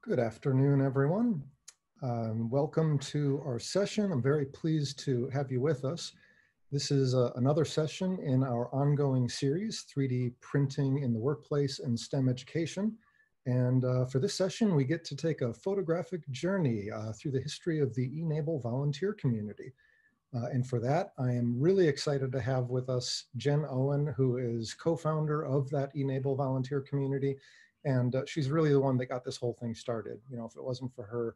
Good afternoon, everyone. Welcome to our session. I'm very pleased to have you with us. This is another session in our ongoing series, 3D Printing in the Workplace and STEM Education. And for this session, we get to take a photographic journey through the history of the e-NABLE volunteer community. And for that, I am really excited to have with us Jen Owen, who is co-founder of that e-NABLE volunteer community. And she's really the one that got this whole thing started. You know, if it wasn't for her,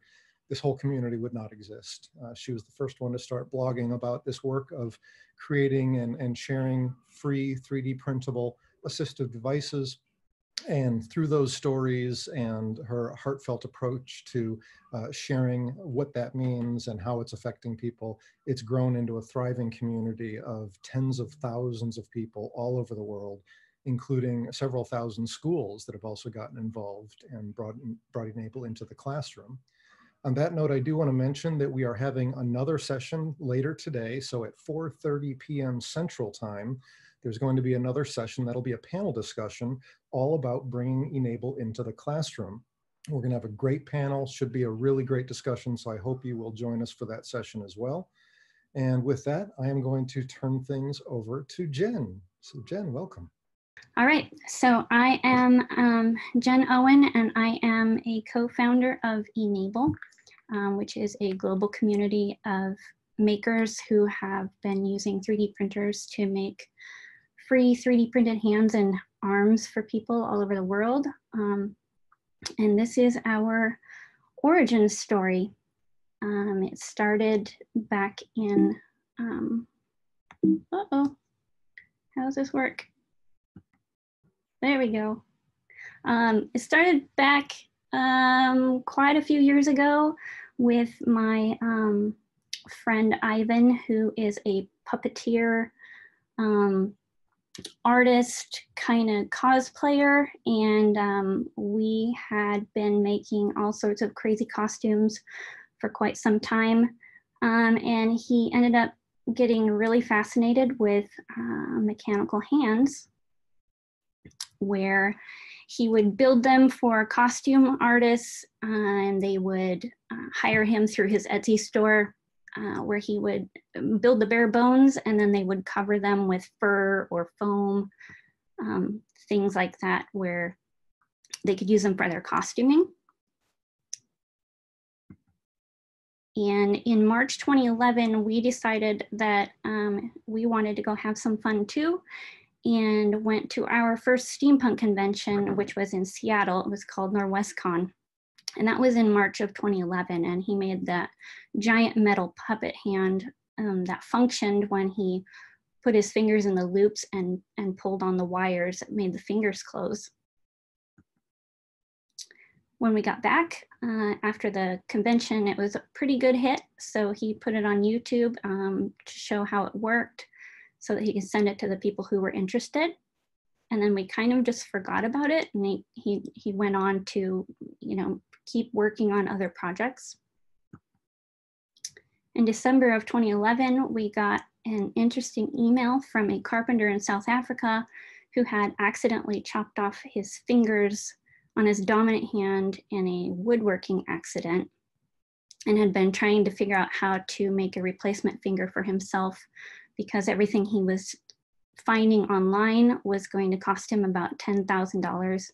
this whole community would not exist. She was the first one to start blogging about this work of creating and sharing free 3D printable assistive devices. And through those stories and her heartfelt approach to sharing what that means and how it's affecting people, it's grown into a thriving community of tens of thousands of people all over the world, including several thousand schools that have also gotten involved and brought e-NABLE into the classroom. On that note, I do want to mention that we are having another session later today. So at 4:30 p.m. Central Time, there's going to be another session that'll be a panel discussion all about bringing e-NABLE into the classroom. We're going to have a great panel, should be a really great discussion, so I hope you will join us for that session as well. And with that, I am going to turn things over to Jen. So Jen, welcome. All right, so I am Jen Owen, and I am a co-founder of e-NABLE, which is a global community of makers who have been using 3D printers to make free 3D printed hands and arms for people all over the world. And this is our origin story. It started back in, how does this work? There we go. It started back quite a few years ago with my friend Ivan, who is a puppeteer, artist, kind of cosplayer, and we had been making all sorts of crazy costumes for quite some time. And he ended up getting really fascinated with mechanical hands, where he would build them for costume artists, and they would hire him through his Etsy store, where he would build the bare bones, and then they would cover them with fur or foam, things like that, where they could use them for their costuming. And in March 2011, we decided that we wanted to go have some fun too, and went to our first steampunk convention, which was in Seattle. It was called NorwestCon. And that was in March of 2011. And he made that giant metal puppet hand that functioned when he put his fingers in the loops and pulled on the wires that made the fingers close. When we got back after the convention, it was a pretty good hit. So he put it on YouTube to show how it worked, so that he could send it to the people who were interested. And then we kind of just forgot about it. And he went on to, you know, keep working on other projects. In December of 2011, we got an interesting email from a carpenter in South Africa who had accidentally chopped off his fingers on his dominant hand in a woodworking accident, and had been trying to figure out how to make a replacement finger for himself, because everything he was finding online was going to cost him about $10,000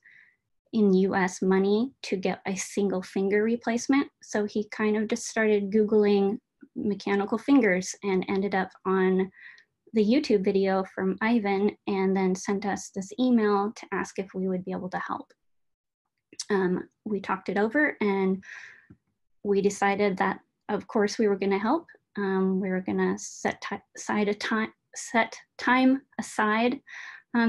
in US money to get a single finger replacement. So he kind of just started Googling mechanical fingers and ended up on the YouTube video from Ivan, and then sent us this email to ask if we would be able to help. We talked it over, and we decided that, of course, we were going to help. We were going to set time aside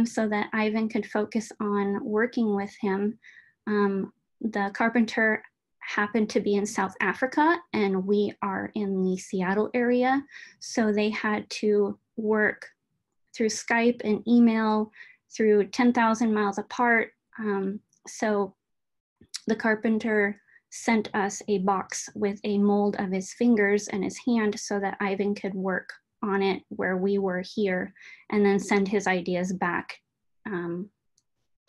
so that Ivan could focus on working with him. The carpenter happened to be in South Africa, and we are in the Seattle area. So they had to work through Skype and email through 10,000 miles apart. So the carpenter sent us a box with a mold of his fingers and his hand so that Ivan could work on it where we were here, and then send his ideas back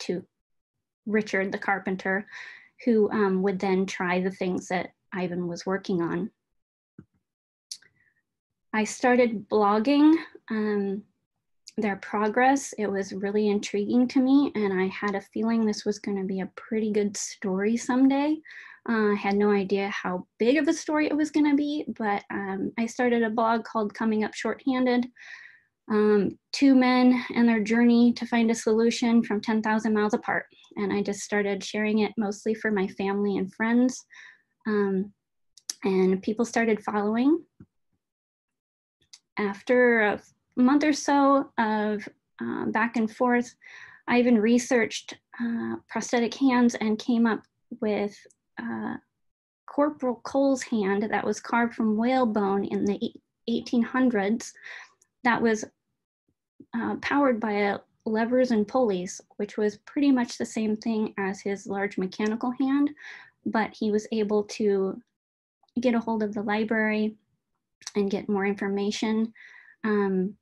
to Richard, the carpenter, who would then try the things that Ivan was working on. I started blogging their progress. It was really intriguing to me, and I had a feeling this was going to be a pretty good story someday. I had no idea how big of a story it was going to be, but I started a blog called Coming Up Shorthanded. Two men and their journey to find a solution from 10,000 miles apart. And I just started sharing it mostly for my family and friends. And people started following. After a month or so of back and forth, I even researched prosthetic hands and came up with Corporal Cole's hand that was carved from whalebone in the 1800s that was powered by levers and pulleys, which was pretty much the same thing as his large mechanical hand, but he was able to get a hold of the library and get more information. And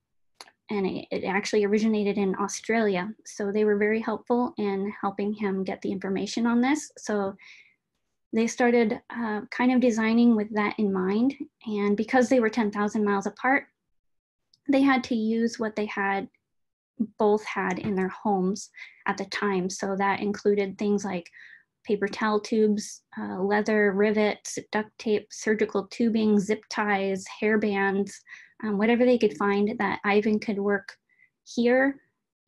it actually originated in Australia. So they were very helpful in helping him get the information on this. So they started kind of designing with that in mind. And because they were 10,000 miles apart, they had to use what they both had in their homes at the time. So that included things like paper towel tubes, leather rivets, duct tape, surgical tubing, zip ties, hair bands, whatever they could find that Ivan could work here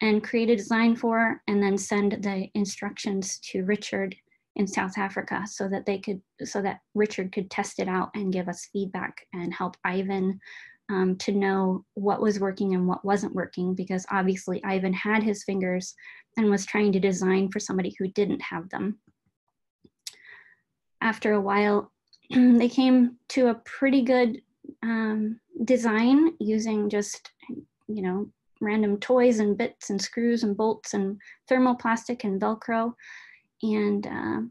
and create a design for, and then send the instructions to Richard in South Africa so that Richard could test it out and give us feedback and help Ivan to know what was working and what wasn't working, because obviously Ivan had his fingers and was trying to design for somebody who didn't have them. After a while, they came to a pretty good design using just, random toys and bits and screws and bolts and thermoplastic and Velcro. And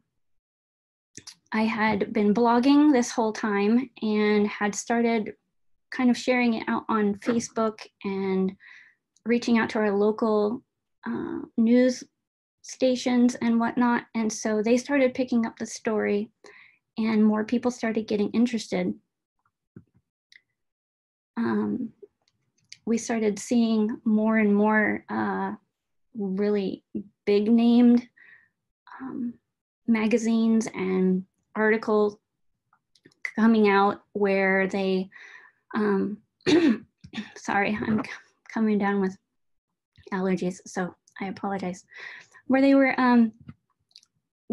I had been blogging this whole time and had started kind of sharing it out on Facebook and reaching out to our local news stations and whatnot. And so they started picking up the story and more people started getting interested. We started seeing more and more really big named magazines and articles coming out where they, sorry, I'm coming down with allergies, so I apologize, where they were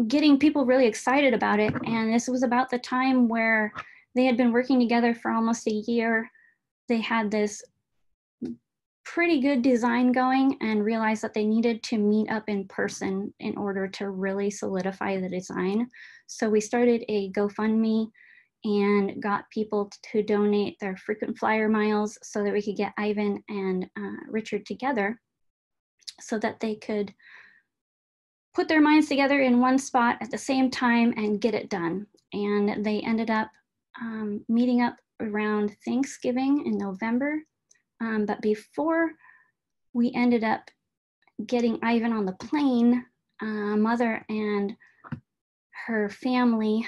getting people really excited about it. And this was about the time where they had been working together for almost a year. They had this pretty good design going and realized that they needed to meet up in person in order to really solidify the design. So we started a GoFundMe and got people to donate their frequent flyer miles so that we could get Ivan and Richard together so that they could put their minds together in one spot at the same time and get it done. And they ended up meeting up around Thanksgiving in November. But before we ended up getting Ivan on the plane, mother and her family,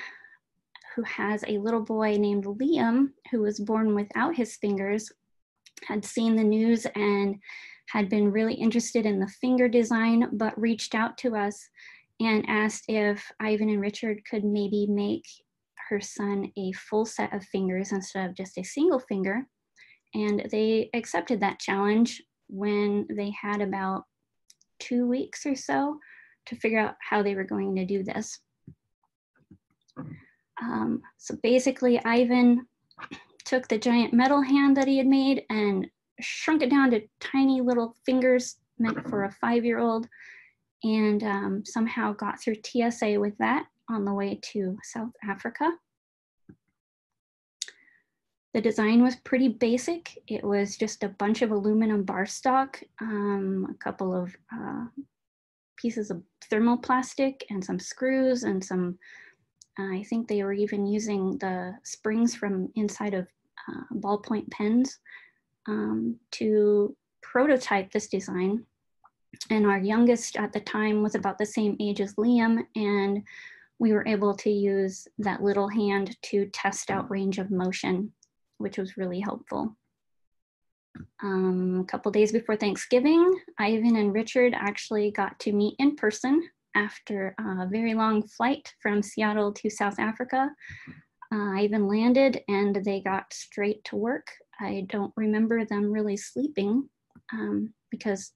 who has a little boy named Liam, who was born without his fingers, had seen the news and had been really interested in the finger design, but reached out to us and asked if Ivan and Richard could maybe make her son a full set of fingers instead of just a single finger. And they accepted that challenge when they had about 2 weeks or so to figure out how they were going to do this. So basically, Ivan took the giant metal hand that he had made and shrunk it down to tiny little fingers meant for a 5-year-old, and somehow got through TSA with that on the way to South Africa. The design was pretty basic. It was just a bunch of aluminum bar stock, a couple of pieces of thermoplastic and some screws and some, I think they were even using the springs from inside of ballpoint pens to prototype this design. And our youngest at the time was about the same age as Liam, and we were able to use that little hand to test out range of motion, which was really helpful. A couple days before Thanksgiving, Ivan and Richard actually got to meet in person after a very long flight from Seattle to South Africa. Ivan landed and they got straight to work. I don't remember them really sleeping because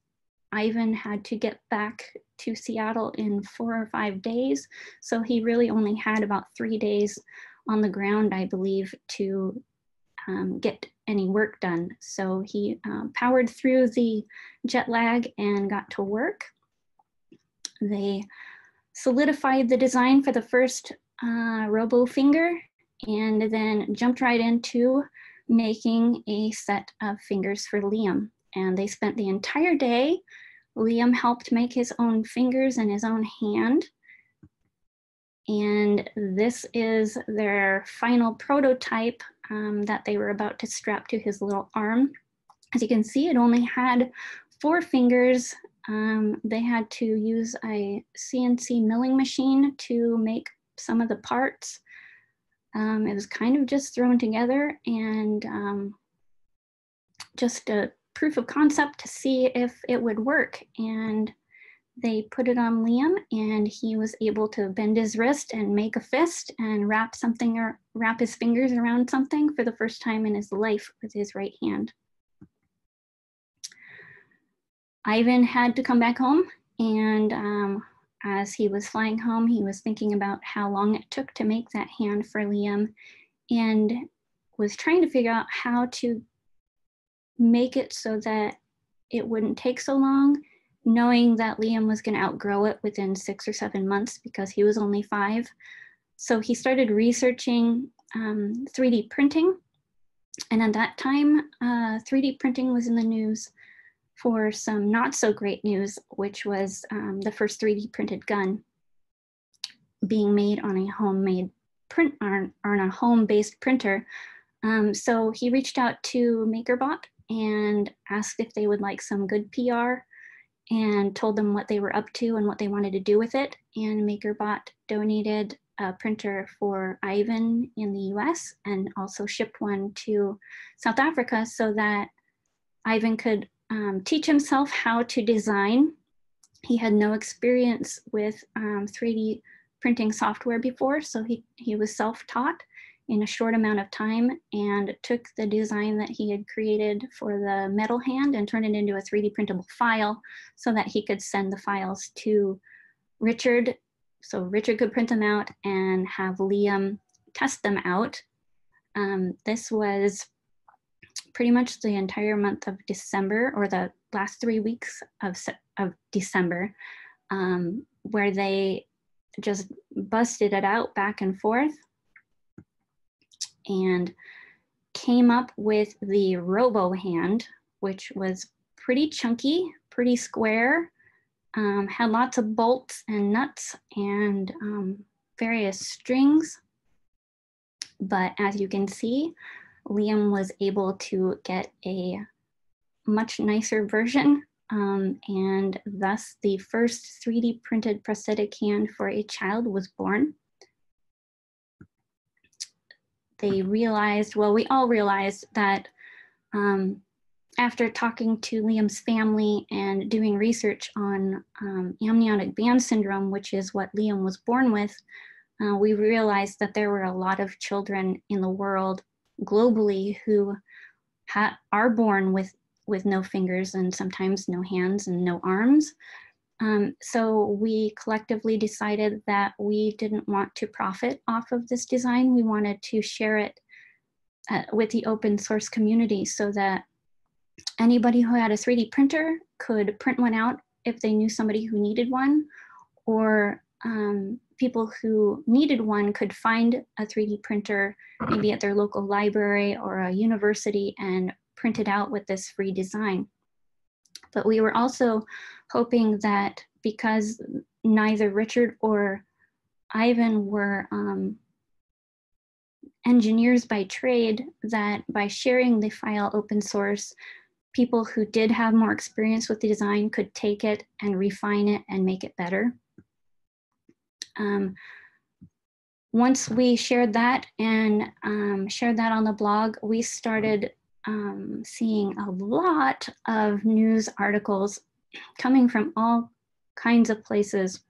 Ivan had to get back to Seattle in 4 or 5 days. So he really only had about 3 days on the ground, I believe, to get any work done. So he powered through the jet lag and got to work. They solidified the design for the first robo finger and then jumped right into making a set of fingers for Liam. And they spent the entire day. Liam helped make his own fingers and his own hand. And this is their final prototype that they were about to strap to his little arm. As you can see, it only had 4 fingers. They had to use a CNC milling machine to make some of the parts. It was kind of just thrown together and just a proof of concept to see if it would work. And they put it on Liam and he was able to bend his wrist and make a fist and wrap something or wrap his fingers around something for the first time in his life with his right hand. Ivan had to come back home, and as he was flying home, he was thinking about how long it took to make that hand for Liam and was trying to figure out how to make it so that it wouldn't take so long, knowing that Liam was going to outgrow it within 6 or 7 months because he was only 5. So he started researching 3D printing. And at that time, 3D printing was in the news for some not so great news, which was the first 3D printed gun being made on a homemade print on a home-based printer. So he reached out to MakerBot and asked if they would like some good PR and told them what they were up to and what they wanted to do with it. And MakerBot donated a printer for Ivan in the US and also shipped one to South Africa so that Ivan could teach himself how to design. He had no experience with 3D printing software before, so he was self-taught in a short amount of time and took the design that he had created for the metal hand and turned it into a 3D printable file so that he could send the files to Richard, so Richard could print them out and have Liam test them out. This was pretty much the entire month of December, or the last 3 weeks of December, where they just busted it out back and forth and came up with the robo hand, which was pretty chunky, pretty square, had lots of bolts and nuts and various strings. But as you can see, Liam was able to get a much nicer version, and thus the first 3D printed prosthetic hand for a child was born. They realized, well, we all realized that after talking to Liam's family and doing research on amniotic band syndrome, which is what Liam was born with, we realized that there were a lot of children in the world globally who are born with no fingers and sometimes no hands and no arms. So we collectively decided that we didn't want to profit off of this design. We wanted to share it with the open source community so that anybody who had a 3D printer could print one out if they knew somebody who needed one, or people who needed one could find a 3D printer maybe at their local library or a university and print it out with this free design. But we were also hoping that because neither Richard or Ivan were engineers by trade, that by sharing the file open source, people who did have more experience with the design could take it and refine it and make it better. once we shared that and shared that on the blog, we started seeing a lot of news articles coming from all kinds of places.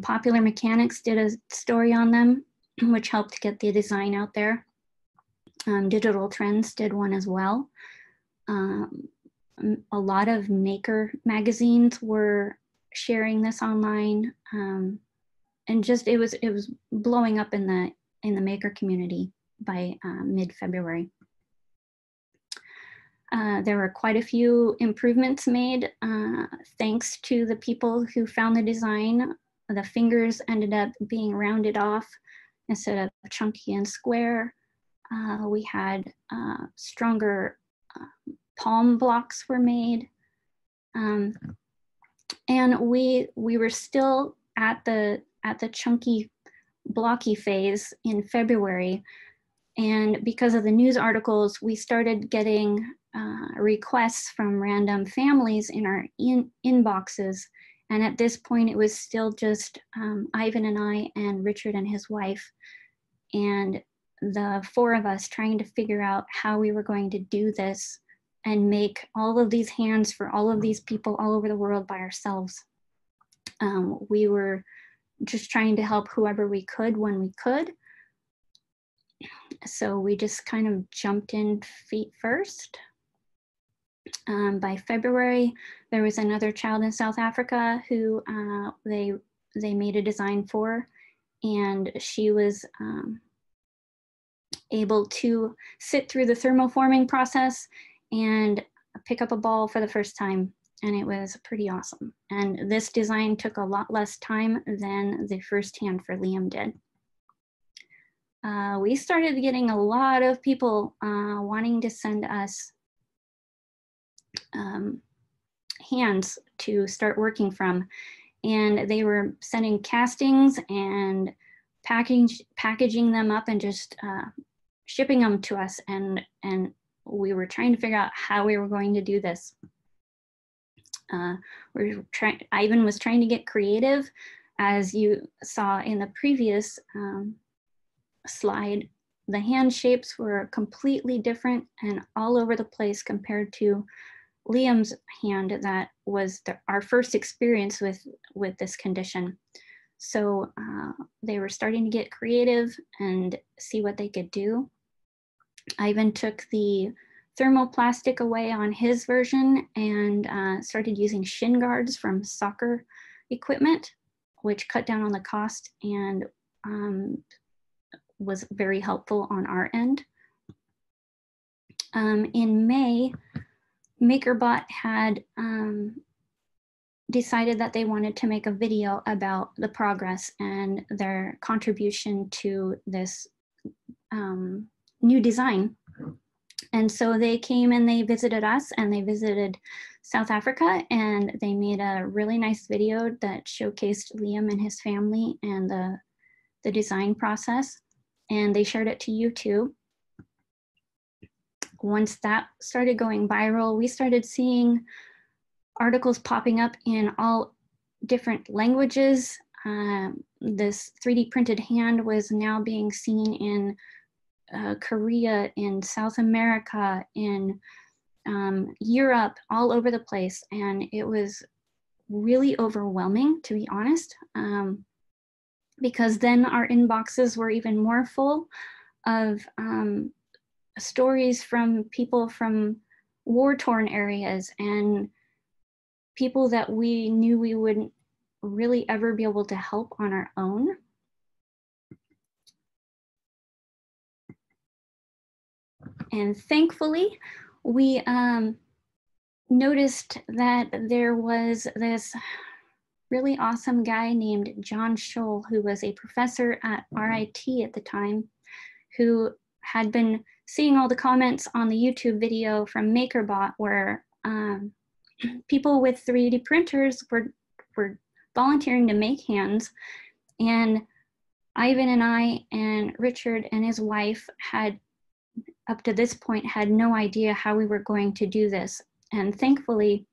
Popular Mechanics did a story on them, which helped get the design out there. Digital Trends did one as well. A lot of maker magazines were sharing this online, and just it was blowing up in the maker community by mid-February. There were quite a few improvements made thanks to the people who found the design. The fingers ended up being rounded off instead of chunky and square. We had stronger palm blocks were made. And we were still at the chunky, blocky phase in February. And because of the news articles, we started getting requests from random families in our inboxes. And at this point, it was still just Ivan and I and Richard and his wife, and the four of us trying to figure out how we were going to do this and make all of these hands for all of these people all over the world by ourselves. We were just trying to help whoever we could when we could. So we just kind of jumped in feet first. By February, there was another child in South Africa who they made a design for, and she was able to sit through the thermoforming process and pick up a ball for the first time, and it was pretty awesome. And this design took a lot less time than the first hand for Liam did. We started getting a lot of people wanting to send us hands to start working from, and they were sending castings and packaging them up and just shipping them to us, and we were trying to figure out how we were going to do this. Ivan was trying to get creative. As you saw in the previous slide, the hand shapes were completely different and all over the place compared to Liam's hand that was our first experience with this condition. So they were starting to get creative and see what they could do. Ivan took the thermoplastic away on his version and started using shin guards from soccer equipment, which cut down on the cost and was very helpful on our end. In May, MakerBot had decided that they wanted to make a video about the progress and their contribution to this new design. And so they came and they visited us, and they visited South Africa, and they made a really nice video that showcased Liam and his family and the design process, and they shared it to YouTube. Once that started going viral, we started seeing articles popping up in all different languages. This 3D printed hand was now being seen in Korea, in South America, in Europe, all over the place. And it was really overwhelming, to be honest, because then our inboxes were even more full of stories from people from war-torn areas and people that we knew we wouldn't really ever be able to help on our own. And thankfully, we noticed that there was this really awesome guy named John Scholl, who was a professor at RIT at the time, who had been seeing all the comments on the YouTube video from MakerBot where people with 3D printers were volunteering to make hands. And Ivan and I and Richard and his wife had, up to this point, had no idea how we were going to do this. And thankfully,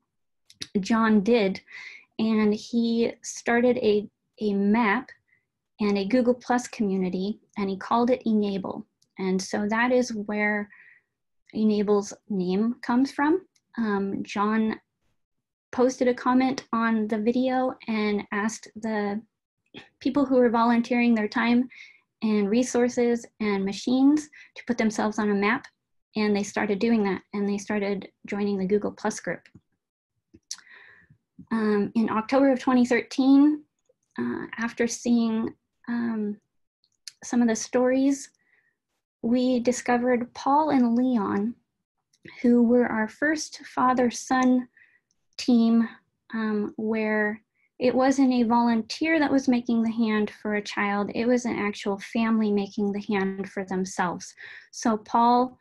John did. And he started a map and a Google Plus community, and he called it e-NABLE. And so that is where e-NABLE's name comes from. John posted a comment on the video and asked the people who were volunteering their time and resources and machines to put themselves on a map. And they started doing that, and they started joining the Google Plus group. In October of 2013, after seeing some of the stories, we discovered Paul and Leon, who were our first father-son team, where it wasn't a volunteer that was making the hand for a child, it was an actual family making the hand for themselves. So Paul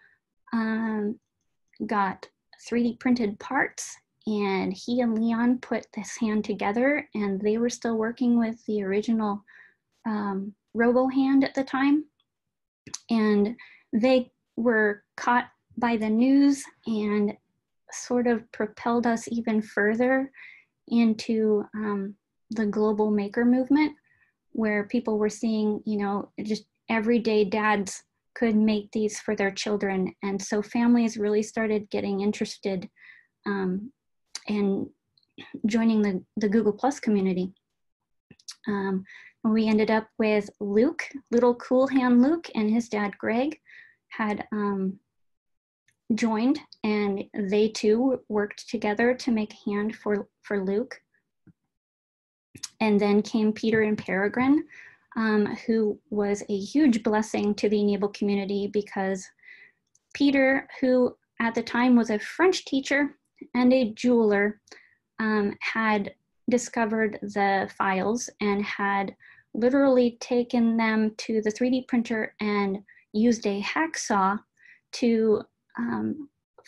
got 3D printed parts, and he and Leon put this hand together, and they were still working with the original Robo hand at the time. And they were caught by the news and sort of propelled us even further into the global maker movement, where people were seeing, you know, just everyday dads could make these for their children. And so families really started getting interested in joining the Google Plus community. We ended up with Luke, little cool hand Luke, and his dad Greg had joined, and they too worked together to make a hand for Luke. And then came Peter and Peregrine, who was a huge blessing to the e-NABLE community, because Peter, who at the time was a French teacher and a jeweler, had discovered the files and had literally taken them to the 3D printer and used a hacksaw to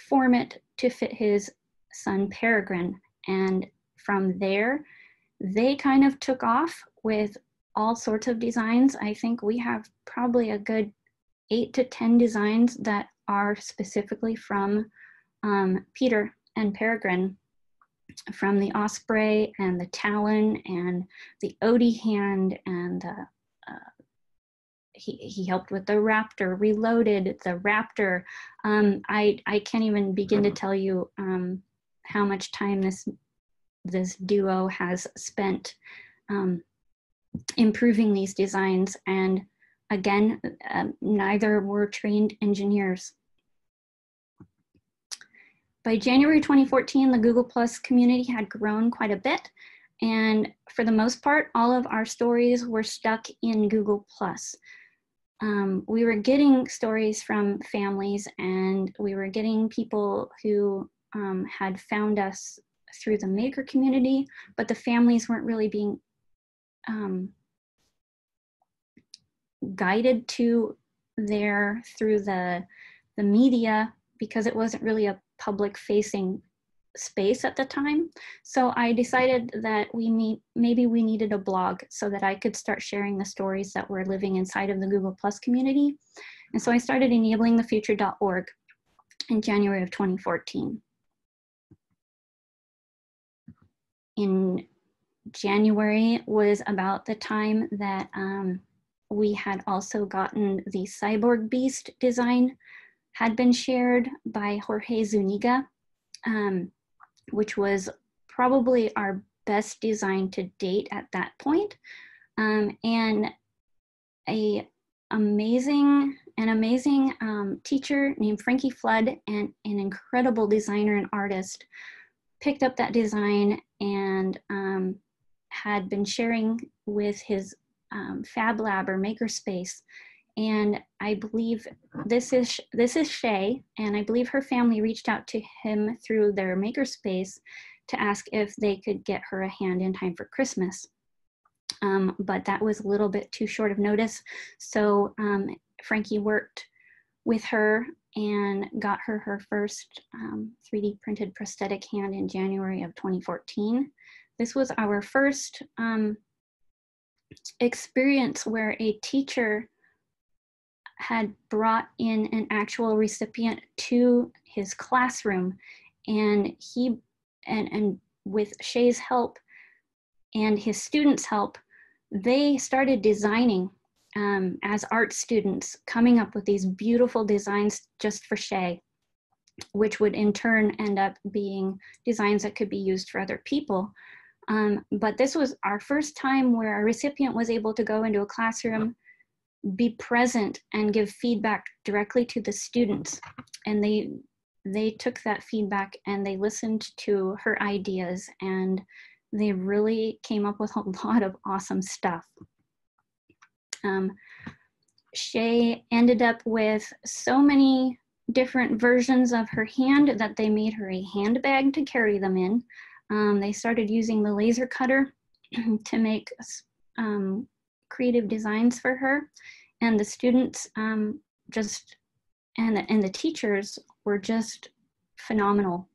form it to fit his son Peregrine. And from there, they kind of took off with all sorts of designs. I think we have probably a good 8 to 10 designs that are specifically from Peter and Peregrine, from the osprey and the talon and the Odie hand, and he helped with the raptor, reloaded the raptor. I can't even begin to tell you how much time this duo has spent improving these designs. And again, neither were trained engineers. By January 2014, the Google Plus community had grown quite a bit. And for the most part, all of our stories were stuck in Google Plus. We were getting stories from families, and we were getting people who had found us through the maker community, but the families weren't really being guided to there through the media, because it wasn't really a public facing space at the time. So I decided that maybe we needed a blog so that I could start sharing the stories that were living inside of the Google Plus community. And so I started enablingthefuture.org in January of 2014. In January was about the time that we had also gotten the cyborg beast design had been shared by Jorge Zuniga, which was probably our best design to date at that point. And an amazing teacher named Frankie Flood, and an incredible designer and artist, picked up that design and had been sharing with his Fab Lab or Makerspace. And I believe this is Shay, and I believe her family reached out to him through their Makerspace to ask if they could get her a hand in time for Christmas. But that was a little bit too short of notice. So Frankie worked with her and got her first 3D printed prosthetic hand in January of 2014. This was our first experience where a teacher had brought in an actual recipient to his classroom, and with Shay's help and his students' help, they started designing as art students, coming up with these beautiful designs just for Shay, which would in turn end up being designs that could be used for other people. But this was our first time where a recipient was able to go into a classroom, be present, and give feedback directly to the students. And they took that feedback and they listened to her ideas, and they really came up with a lot of awesome stuff. Shay ended up with so many different versions of her hand that they made her a handbag to carry them in. They started using the laser cutter to make creative designs for her, and the students and the teachers were just phenomenal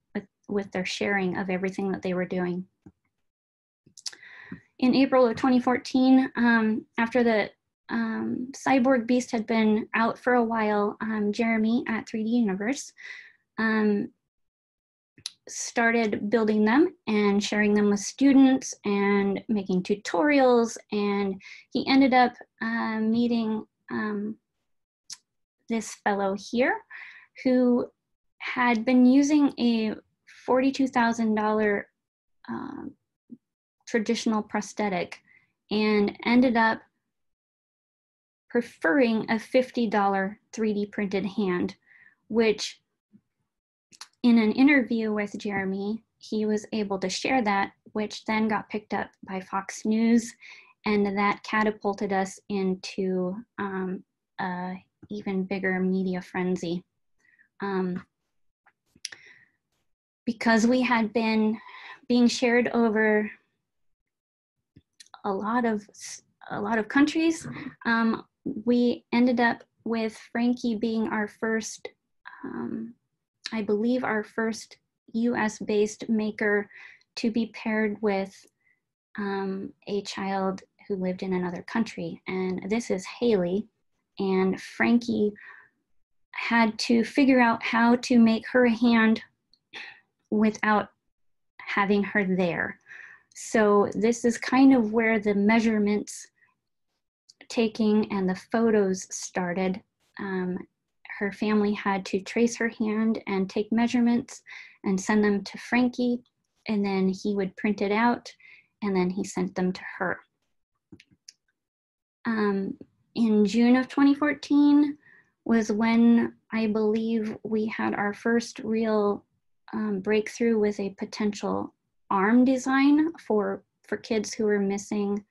with their sharing of everything that they were doing. In April of 2014, after the Cyborg Beast had been out for a while, Jeremy at 3D Universe started building them and sharing them with students and making tutorials, and he ended up meeting this fellow here who had been using a $42,000 traditional prosthetic and ended up preferring a $50 3D printed hand, which in an interview with Jeremy, he was able to share that, which then got picked up by Fox News, and that catapulted us into a even bigger media frenzy. Because we had been being shared over a lot of countries, we ended up with Frankie being our first, I believe our first US-based maker to be paired with a child who lived in another country. And this is Haley, and Frankie had to figure out how to make her hand without having her there. So this is kind of where the measurements taking and the photos started. Her family had to trace her hand and take measurements and send them to Frankie, and then he would print it out, and then he sent them to her. In June of 2014 was when I believe we had our first real breakthrough with a potential arm design for kids who were missing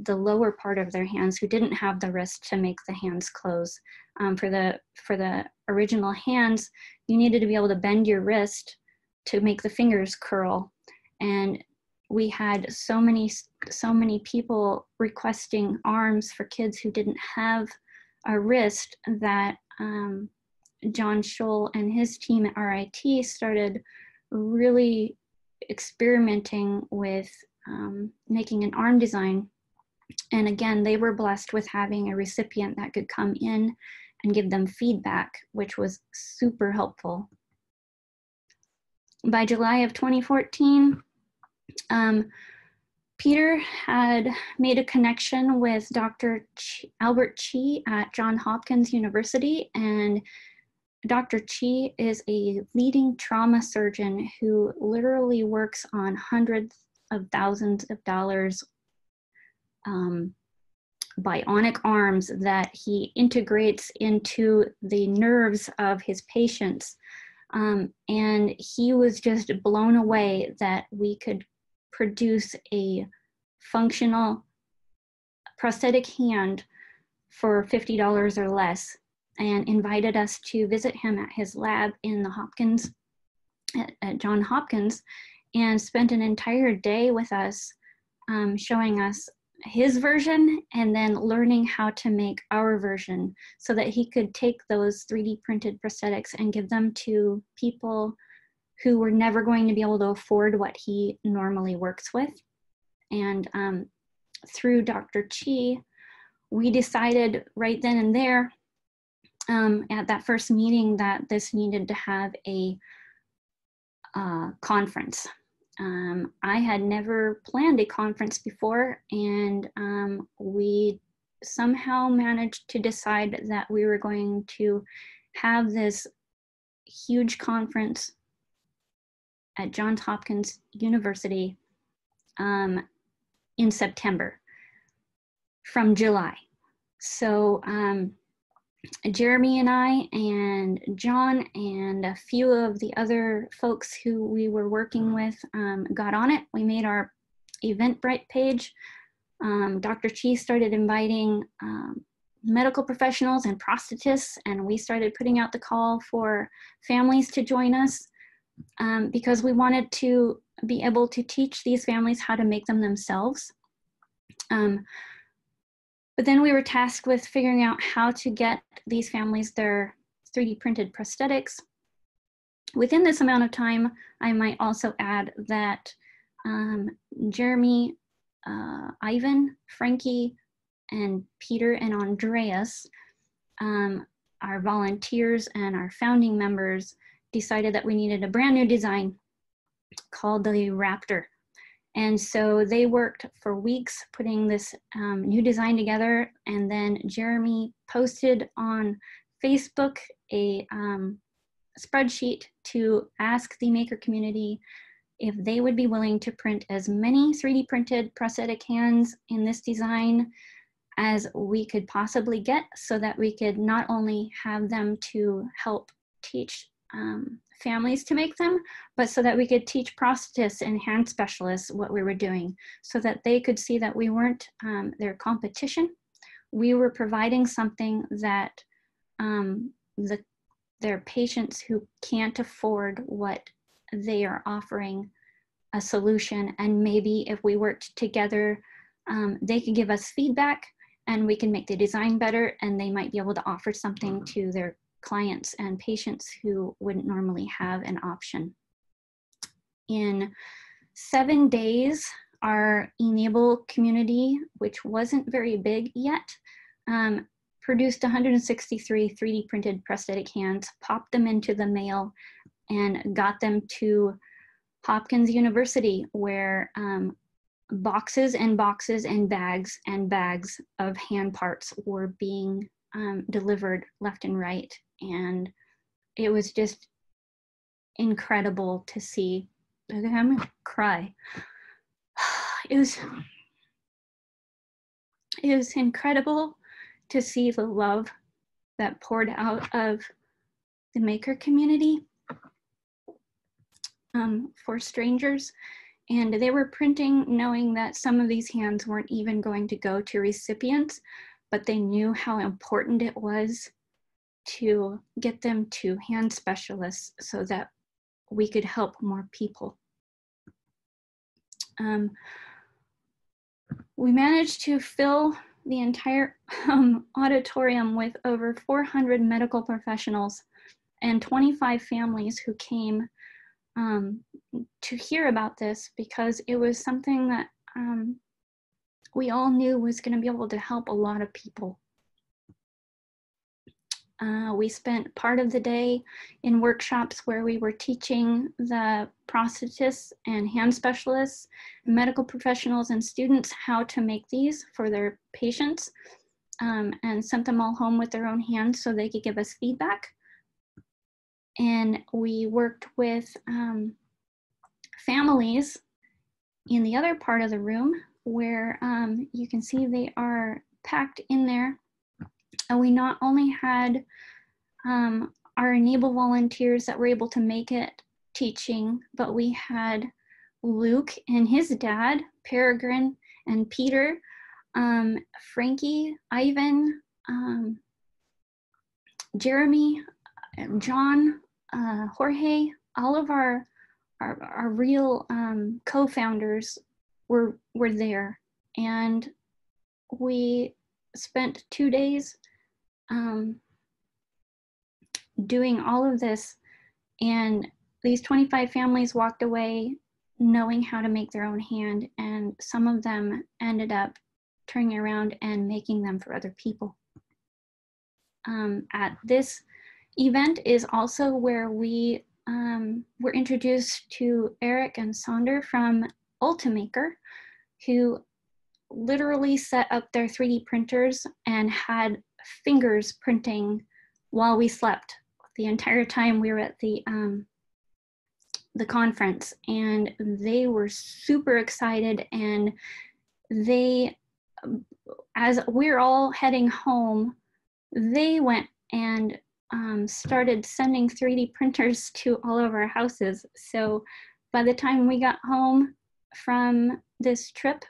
the lower part of their hands, who didn't have the wrist to make the hands close. For the original hands, you needed to be able to bend your wrist to make the fingers curl. And we had so many people requesting arms for kids who didn't have a wrist that John Scholl and his team at RIT started really experimenting with making an arm design. And again, they were blessed with having a recipient that could come in and give them feedback, which was super helpful. By July of 2014, Peter had made a connection with Dr. Albert Chi at Johns Hopkins University, and Dr. Chi is a leading trauma surgeon who literally works on hundreds of thousands of dollars bionic arms that he integrates into the nerves of his patients. And he was just blown away that we could produce a functional prosthetic hand for $50 or less, and invited us to visit him at his lab in the Hopkins, at Johns Hopkins, and spent an entire day with us showing us his version and then learning how to make our version so that he could take those 3D printed prosthetics and give them to people who were never going to be able to afford what he normally works with. And through Dr. Chi, we decided right then and there at that first meeting that this needed to have a conference. I had never planned a conference before, and we somehow managed to decide that we were going to have this huge conference at Johns Hopkins University in September from July. So Jeremy and I and John and a few of the other folks who we were working with got on it. We made our Eventbrite page. Dr. Chi started inviting medical professionals and prosthetists, and we started putting out the call for families to join us because we wanted to be able to teach these families how to make them themselves. But then we were tasked with figuring out how to get these families their 3D printed prosthetics. Within this amount of time, I might also add that Jeremy, Ivan, Frankie, and Peter and Andreas, our volunteers and our founding members, decided that we needed a brand new design called the Raptor. And so they worked for weeks putting this new design together. And then Jeremy posted on Facebook a spreadsheet to ask the maker community if they would be willing to print as many 3D printed prosthetic hands in this design as we could possibly get, so that we could not only have them to help teach families to make them, but so that we could teach prosthetists and hand specialists what we were doing, so that they could see that we weren't their competition. We were providing something that their patients who can't afford what they are offering a solution, and maybe if we worked together, they could give us feedback and we can make the design better, and they might be able to offer something to their clients and patients who wouldn't normally have an option. In 7 days, our e-NABLE community, which wasn't very big yet, produced 163 3D printed prosthetic hands, popped them into the mail, and got them to Hopkins University, where boxes and boxes and bags of hand parts were being delivered left and right. And it was just incredible to see. I'm gonna cry. It was incredible to see the love that poured out of the maker community for strangers. And they were printing knowing that some of these hands weren't even going to go to recipients, but they knew how important it was to get them to hand specialists so that we could help more people. We managed to fill the entire auditorium with over 400 medical professionals and 25 families who came to hear about this, because it was something that we all knew was going to be able to help a lot of people. We spent part of the day in workshops where we were teaching the prosthetists and hand specialists, medical professionals and students how to make these for their patients, and sent them all home with their own hands so they could give us feedback. And we worked with families in the other part of the room where you can see they are packed in there. And we not only had our e-NABLE volunteers that were able to make it teaching, but we had Luke and his dad, Peregrine, and Peter, Frankie, Ivan, Jeremy, John, Jorge, all of our real co-founders were there. And we spent 2 days doing all of this, and these 25 families walked away knowing how to make their own hand, and some of them ended up turning around and making them for other people. At this event is also where we were introduced to Eric and Sonder from Ultimaker, who literally set up their 3D printers and had fingers printing while we slept the entire time we were at the conference. And they were super excited, and they, as we're all heading home, they went and started sending 3D printers to all of our houses. So by the time we got home from this trip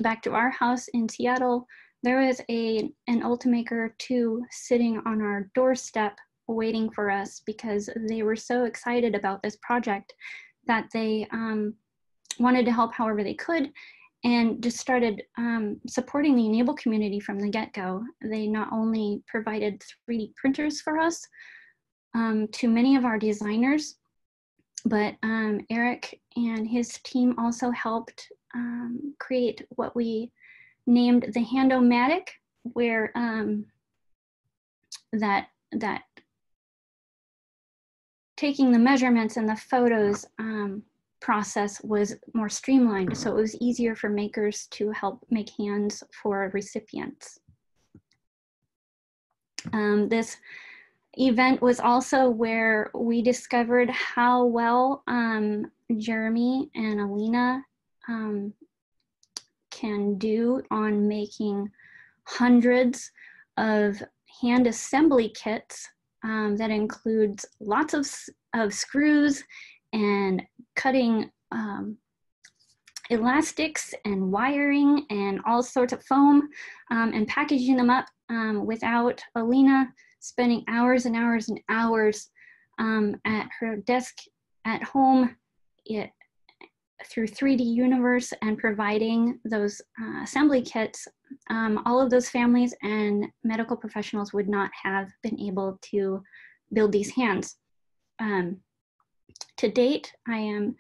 back to our house in Seattle, there was an Ultimaker 2 sitting on our doorstep waiting for us, because they were so excited about this project that they wanted to help however they could, and just started supporting the e-NABLE community from the get-go. They not only provided 3D printers for us to many of our designers, but Eric and his team also helped create what we named the Hand-O-Matic, where that taking the measurements and the photos process was more streamlined, so it was easier for makers to help make hands for recipients. This event was also where we discovered how well Jeremy and Alina can do on making hundreds of hand assembly kits that includes lots of screws and cutting elastics and wiring and all sorts of foam, and packaging them up without Alina spending hours and hours and hours at her desk at home through 3D Universe and providing those assembly kits. All of those families and medical professionals would not have been able to build these hands. To date, I am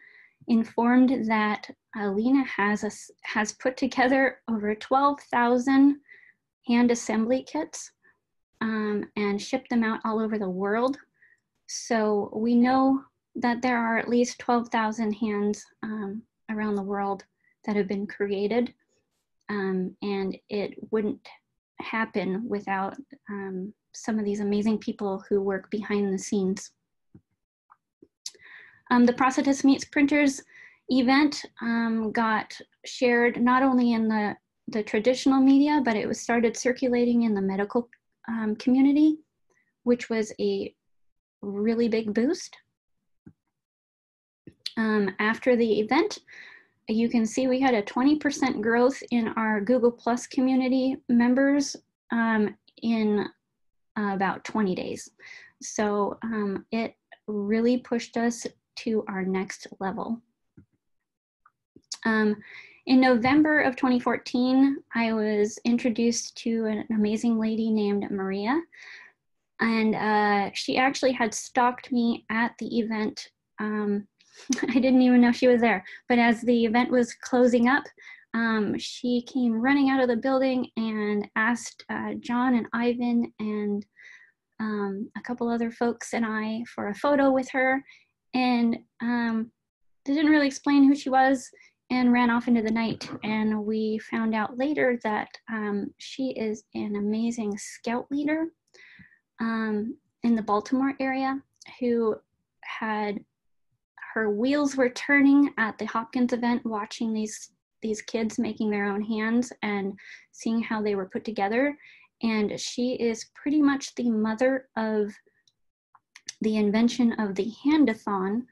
informed that Alina has put together over 12,000 hand assembly kits and shipped them out all over the world. So we know that there are at least 12,000 hands around the world that have been created, and it wouldn't happen without some of these amazing people who work behind the scenes. The Prosthetist Meets Printers event got shared not only in the traditional media, but it was started circulating in the medical community, which was a really big boost. After the event, you can see we had a 20% growth in our Google Plus community members in about 20 days. So it really pushed us to our next level. In November of 2014, I was introduced to an amazing lady named Maria, and she actually had stalked me at the event. I didn't even know she was there, but as the event was closing up, she came running out of the building and asked John and Ivan and a couple other folks and I for a photo with her, and didn't really explain who she was, and ran off into the night. And we found out later that she is an amazing scout leader in the Baltimore area who had her wheels were turning at the Hopkins event, watching these kids making their own hands and seeing how they were put together. And she is pretty much the mother of the invention of the Handathon.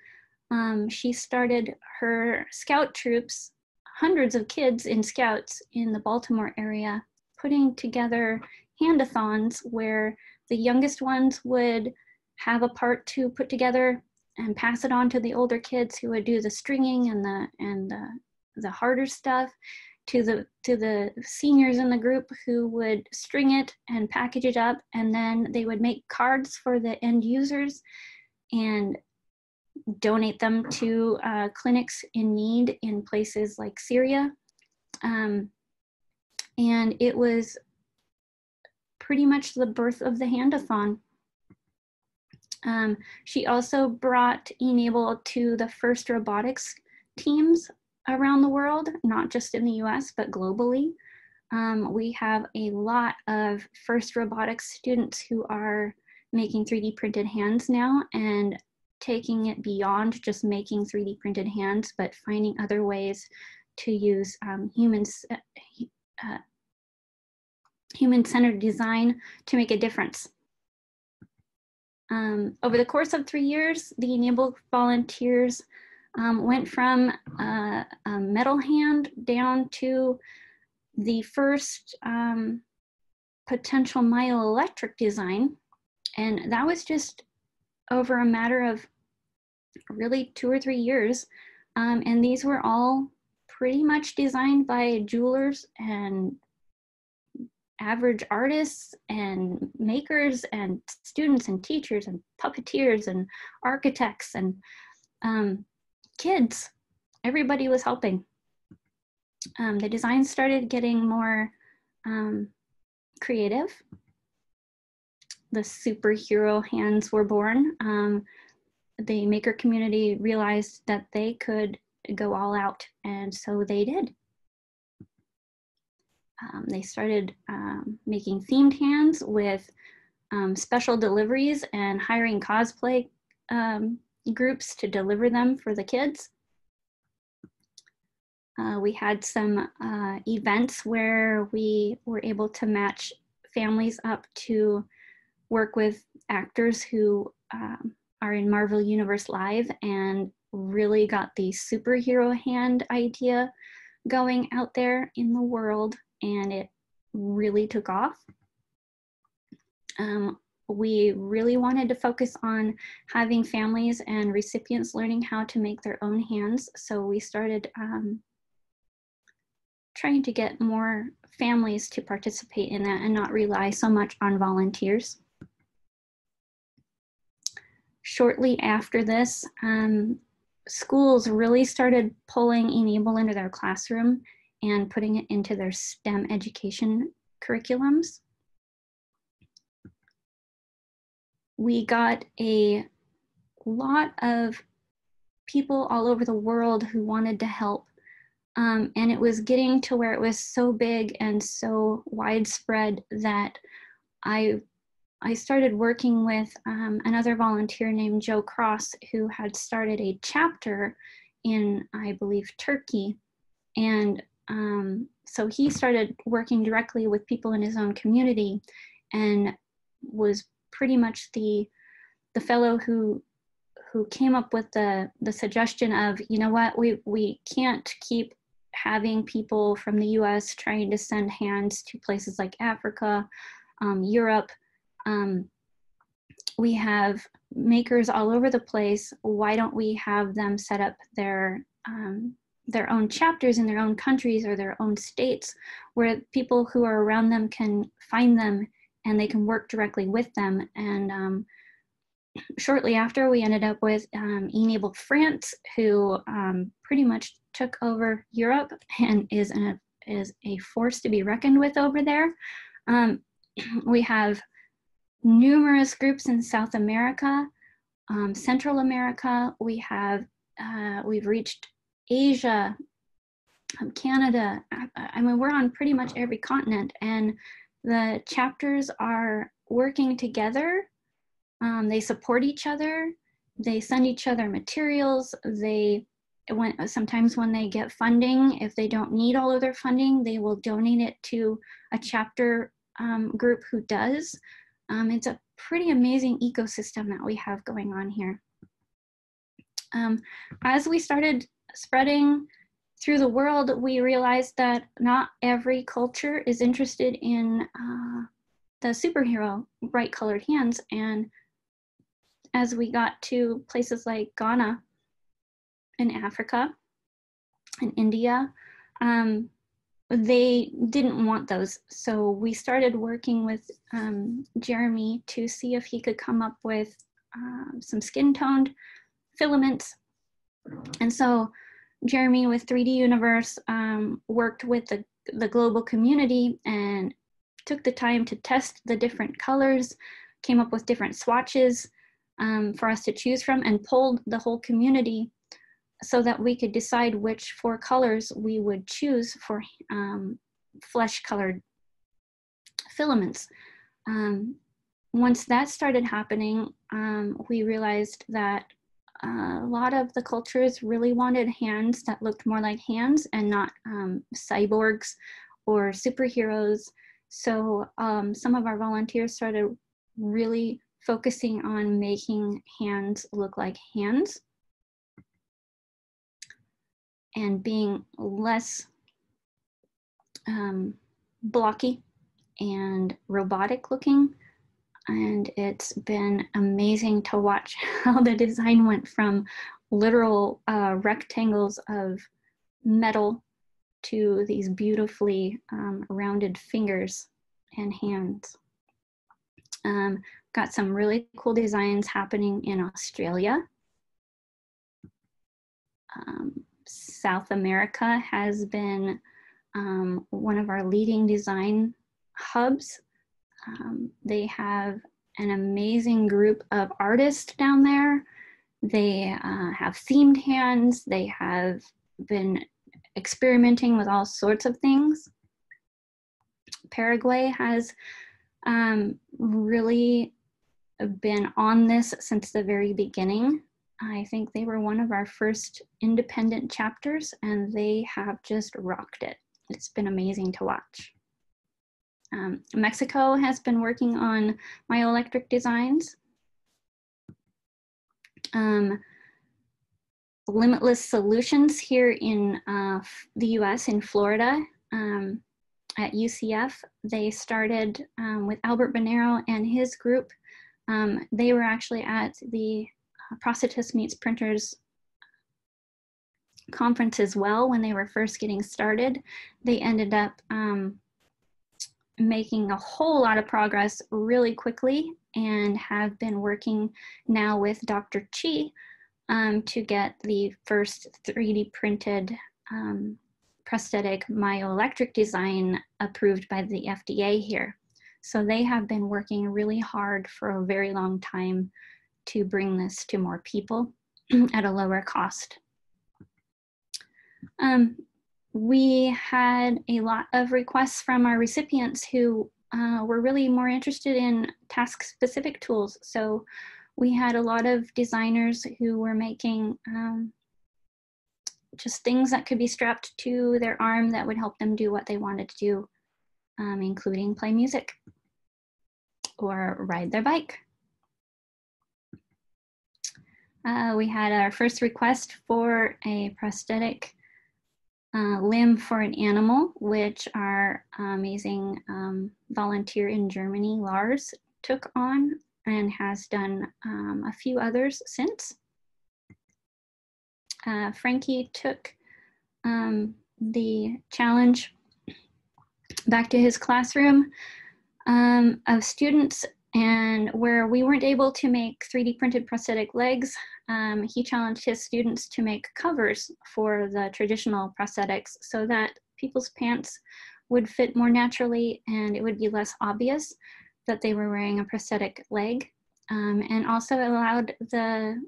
She started her scout troops, hundreds of kids in scouts in the Baltimore area, putting together handathons where the youngest ones would have a part to put together and pass it on to the older kids who would do the stringing and the harder stuff, to the seniors in the group who would string it and package it up, and then they would make cards for the end users and donate them to clinics in need in places like Syria. And it was pretty much the birth of the Handathon. She also brought e-NABLE to the first robotics teams around the world, not just in the US, but globally. We have a lot of first robotics students who are making 3D printed hands now and taking it beyond just making 3D printed hands, but finding other ways to use human-centered design to make a difference. Over the course of 3 years, the e-NABLE volunteers went from a metal hand down to the first potential myoelectric design. And that was just over a matter of really 2 or 3 years. And these were all pretty much designed by jewelers and average artists and makers and students and teachers and puppeteers and architects and kids. Everybody was helping. The designs started getting more creative. The superhero hands were born. The maker community realized that they could go all out, and so they did. They started making themed hands with special deliveries and hiring cosplay groups to deliver them for the kids. We had some events where we were able to match families up to work with actors who are in Marvel Universe Live, and really got the superhero hand idea going out there in the world, and it really took off. We really wanted to focus on having families and recipients learning how to make their own hands, so we started trying to get more families to participate in that and not rely so much on volunteers. Shortly after this, schools really started pulling e-NABLE into their classroom and putting it into their STEM education curriculums. We got a lot of people all over the world who wanted to help. And it was getting to where it was so big and so widespread that I started working with another volunteer named Joe Cross, who had started a chapter in, I believe, Turkey. And so he started working directly with people in his own community and was pretty much the fellow who came up with the suggestion of, you know what, we can't keep having people from the US trying to send hands to places like Africa, Europe. We have makers all over the place. Why don't we have them set up their own chapters in their own countries or their own states, where people who are around them can find them and they can work directly with them. And shortly after, we ended up with e-NABLE France, who pretty much took over Europe and is a force to be reckoned with over there. We have numerous groups in South America, Central America. We've reached Asia, Canada. I mean, we're on pretty much every continent, and the chapters are working together. They support each other. They send each other materials. Sometimes when they get funding, if they don't need all of their funding, they will donate it to a chapter group who does. It's a pretty amazing ecosystem that we have going on here. As we started spreading through the world, we realized that not every culture is interested in the superhero bright colored hands. And as we got to places like Ghana in Africa and India, they didn't want those. So we started working with Jeremy to see if he could come up with some skin toned filaments. And so Jeremy with 3D Universe worked with the global community and took the time to test the different colors, came up with different swatches. for us to choose from, and polled the whole community so that we could decide which 4 colors we would choose for flesh-colored filaments. Once that started happening, we realized that a lot of the cultures really wanted hands that looked more like hands and not cyborgs or superheroes. So some of our volunteers started really focusing on making hands look like hands and being less blocky and robotic looking. And it's been amazing to watch how the design went from literal rectangles of metal to these beautifully rounded fingers and hands. Got some really cool designs happening in Australia. South America has been one of our leading design hubs. They have an amazing group of artists down there. They have themed hands. They have been experimenting with all sorts of things. Paraguay has really been on this since the very beginning. I think they were one of our first independent chapters, and they have just rocked it. It's been amazing to watch. Mexico has been working on myoelectric designs. Limitless Solutions here in the US, in Florida, at UCF, they started with Albert Bonero and his group. They were actually at the Prosthetist Meets Printers conference as well when they were first getting started. They ended up making a whole lot of progress really quickly and have been working now with Dr. Chi to get the first 3D printed prosthetic myoelectric design approved by the FDA here. So they have been working really hard for a very long time to bring this to more people at a lower cost. We had a lot of requests from our recipients who were really more interested in task-specific tools. So we had a lot of designers who were making just things that could be strapped to their arm that would help them do what they wanted to do, including play music or ride their bike. We had our first request for a prosthetic limb for an animal, which our amazing volunteer in Germany, Lars, took on and has done a few others since. Frankie took the challenge back to his classroom of students, and where we weren't able to make 3D printed prosthetic legs, he challenged his students to make covers for the traditional prosthetics so that people's pants would fit more naturally and it would be less obvious that they were wearing a prosthetic leg, and also allowed the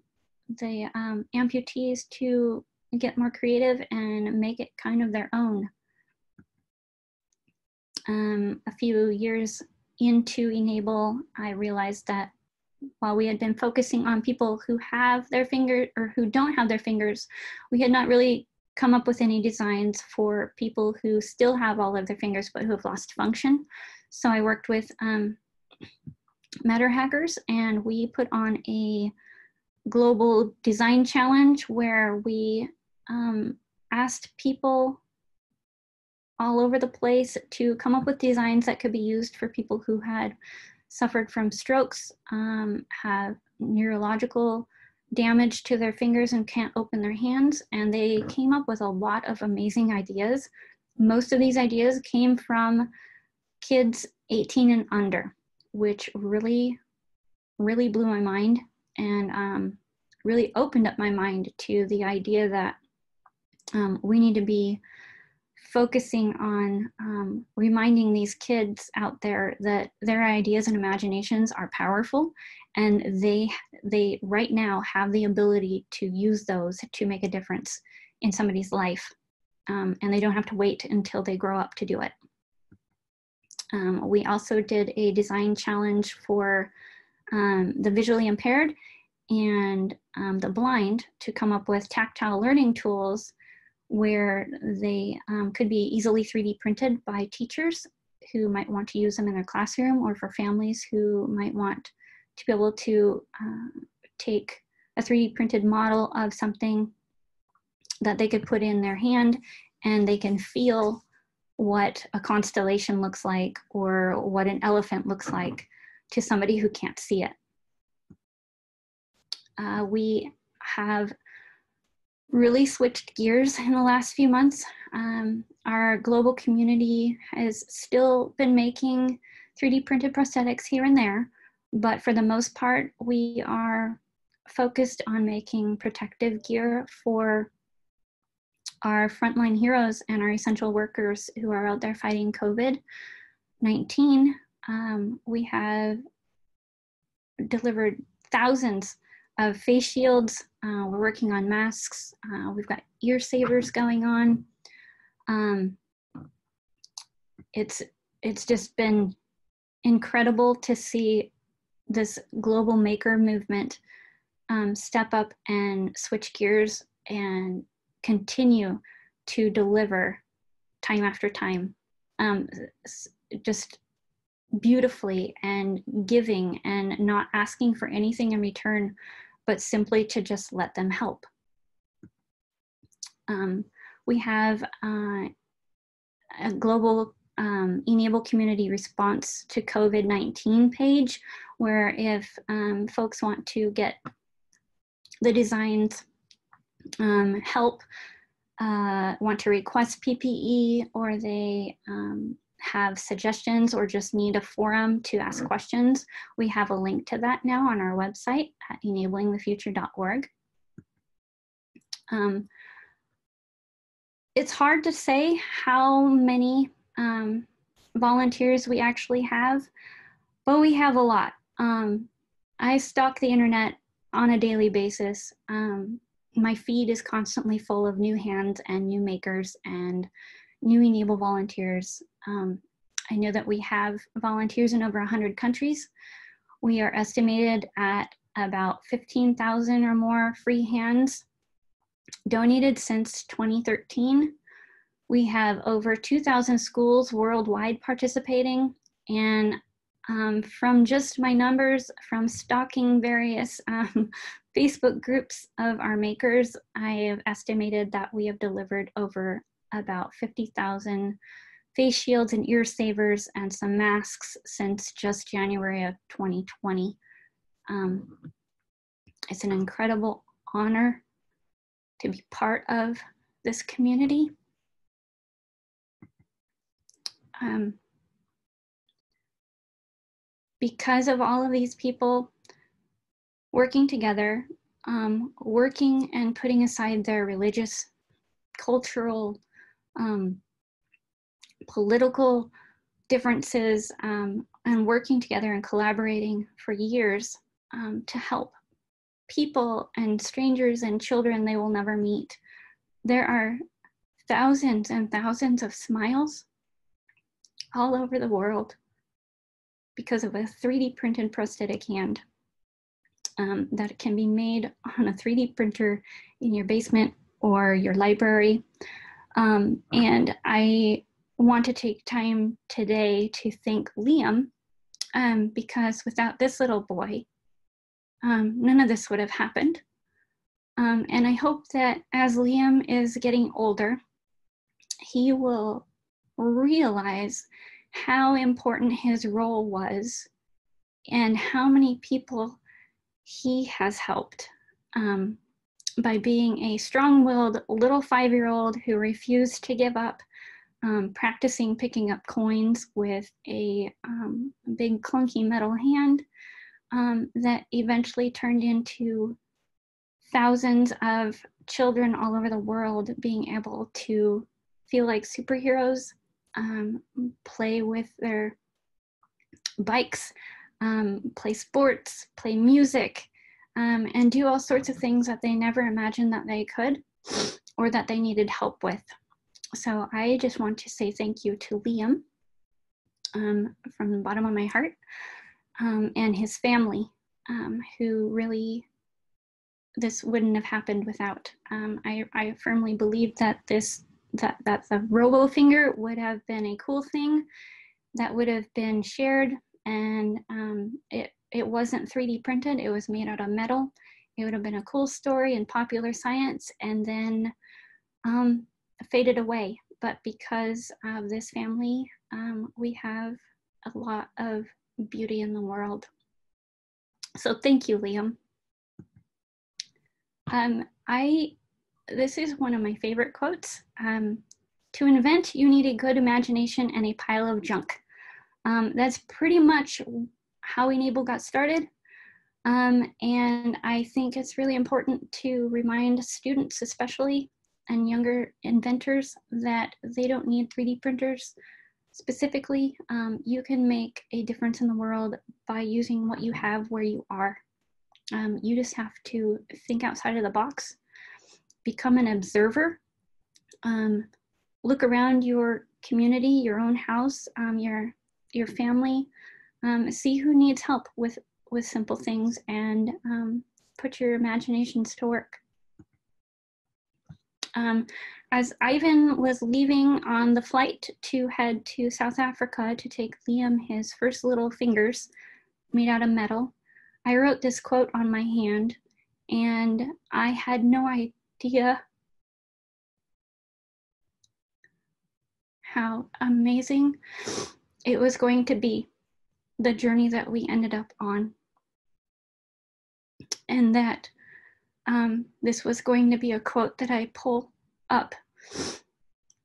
amputees to get more creative and make it kind of their own. A few years into e-NABLE, I realized that while we had been focusing on people who have their fingers or who don't have their fingers, we had not really come up with any designs for people who still have all of their fingers but who have lost function. So I worked with Matter Hackers, and we put on a global design challenge where we asked people all over the place to come up with designs that could be used for people who had suffered from strokes, have neurological damage to their fingers and can't open their hands. And they came up with a lot of amazing ideas. Most of these ideas came from kids 18 and under, which really, really blew my mind and really opened up my mind to the idea that we need to be focusing on reminding these kids out there that their ideas and imaginations are powerful, and they right now have the ability to use those to make a difference in somebody's life, and they don't have to wait until they grow up to do it. We also did a design challenge for the visually impaired and the blind to come up with tactile learning tools where they could be easily 3D printed by teachers who might want to use them in their classroom, or for families who might want to be able to take a 3D printed model of something that they could put in their hand, and they can feel what a constellation looks like or what an elephant looks like to somebody who can't see it. We have really switched gears in the last few months. Our global community has still been making 3D printed prosthetics here and there, but for the most part, we are focused on making protective gear for our frontline heroes and our essential workers who are out there fighting COVID-19. We have delivered thousands of face shields. We're working on masks. We've got ear savers going on. It's just been incredible to see this global maker movement step up and switch gears and continue to deliver time after time, just beautifully, and giving and not asking for anything in return, but simply to just let them help. We have a global e-NABLE community response to COVID-19 page, where if folks want to get the designs, help, want to request PPE, or they have suggestions or just need a forum to ask questions, we have a link to that now on our website at enablingthefuture.org. It's hard to say how many volunteers we actually have, but we have a lot. I stalk the internet on a daily basis. My feed is constantly full of new hands and new makers and new e-NABLE volunteers. I know that we have volunteers in over 100 countries. We are estimated at about 15,000 or more free hands donated since 2013. We have over 2,000 schools worldwide participating, and from just my numbers from stalking various Facebook groups of our makers, I have estimated that we have delivered over about 50,000 face shields and ear savers and some masks since just January of 2020. It's an incredible honor to be part of this community. Because of all of these people working together, working and putting aside their religious, cultural, political differences, and working together and collaborating for years to help people and strangers and children they will never meet. There are thousands and thousands of smiles all over the world because of a 3D printed prosthetic hand that can be made on a 3D printer in your basement or your library. And I want to take time today to thank Liam, because without this little boy, none of this would have happened. And I hope that as Liam is getting older, he will realize how important his role was and how many people he has helped by being a strong-willed little 5-year-old who refused to give up, practicing picking up coins with a big clunky metal hand that eventually turned into thousands of children all over the world being able to feel like superheroes, play with their bikes, play sports, play music, and do all sorts of things that they never imagined that they could or that they needed help with. So I just want to say thank you to Liam from the bottom of my heart, and his family, who really, this wouldn't have happened without. I firmly believe that that the robo finger would have been a cool thing that would have been shared, and it wasn't 3D printed, it was made out of metal. It would have been a cool story in popular science, and then faded away. But because of this family, we have a lot of beauty in the world. So thank you, Liam. This is one of my favorite quotes. To invent, you need a good imagination and a pile of junk. That's pretty much how e-NABLE got started. And I think it's really important to remind students, especially, and younger inventors, that they don't need 3D printers. Specifically, you can make a difference in the world by using what you have where you are. You just have to think outside of the box, become an observer, look around your community, your own house, your family, see who needs help with simple things, and put your imaginations to work. As Ivan was leaving on the flight to head to South Africa to take Liam his first little fingers made out of metal, I wrote this quote on my hand, and I had no idea how amazing it was going to be, the journey that we ended up on. And that this was going to be a quote that I pull up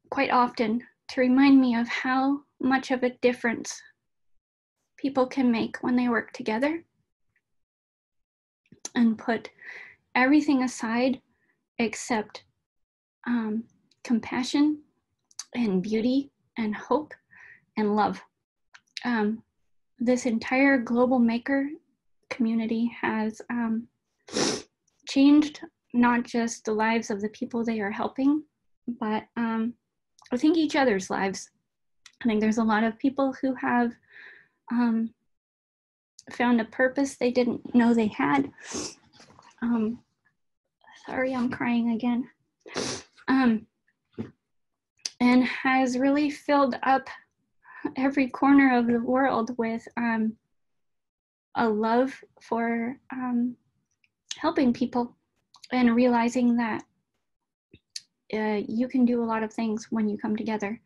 quite often to remind me of how much of a difference people can make when they work together and put everything aside except compassion and beauty and hope and love. This entire global maker community has changed not just the lives of the people they are helping, but I think each other's lives. I think there's a lot of people who have found a purpose they didn't know they had. Sorry, I'm crying again. And has really filled up every corner of the world with a love for helping people, and realizing that you can do a lot of things when you come together.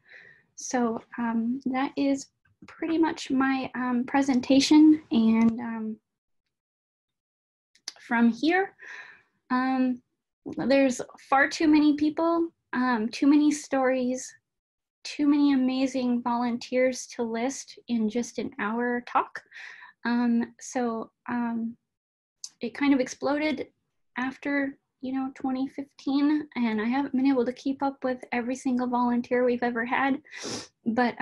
So that is pretty much my presentation. And from here, there's far too many people, too many stories, too many amazing volunteers to list in just an hour talk. So it kind of exploded after 2015, and I haven't been able to keep up with every single volunteer we've ever had, but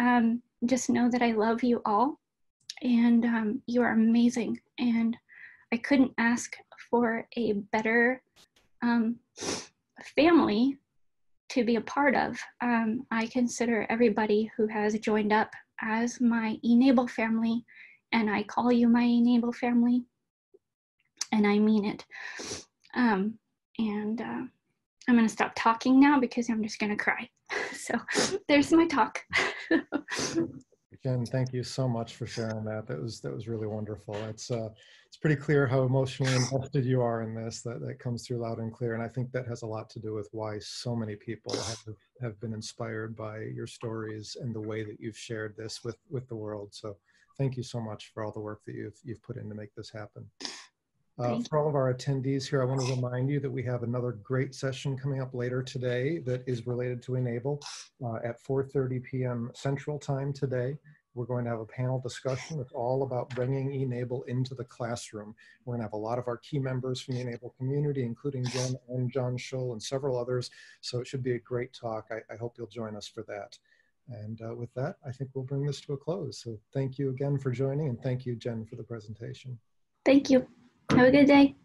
just know that I love you all, and you are amazing, and I couldn't ask for a better family to be a part of. I consider everybody who has joined up as my e-NABLE family, and I call you my e-NABLE family, and I mean it. I'm going to stop talking now because I'm just going to cry. So there's my talk. Jen, thank you so much for sharing that. That was really wonderful. It's pretty clear how emotionally invested you are in this. That comes through loud and clear, and I think that has a lot to do with why so many people have been inspired by your stories and the way that you've shared this with the world. So thank you so much for all the work that you've put in to make this happen. For all of our attendees here, I want to remind you that we have another great session coming up later today that is related to e-NABLE at 4:30 p.m. Central Time today. We're going to have a panel discussion. It's all about bringing e-NABLE into the classroom. We're going to have a lot of our key members from the e-NABLE community, including Jen and John Schull and several others. So it should be a great talk. I hope you'll join us for that. And with that, I think we'll bring this to a close. So thank you again for joining, and thank you, Jen, for the presentation. Thank you. Have a good day.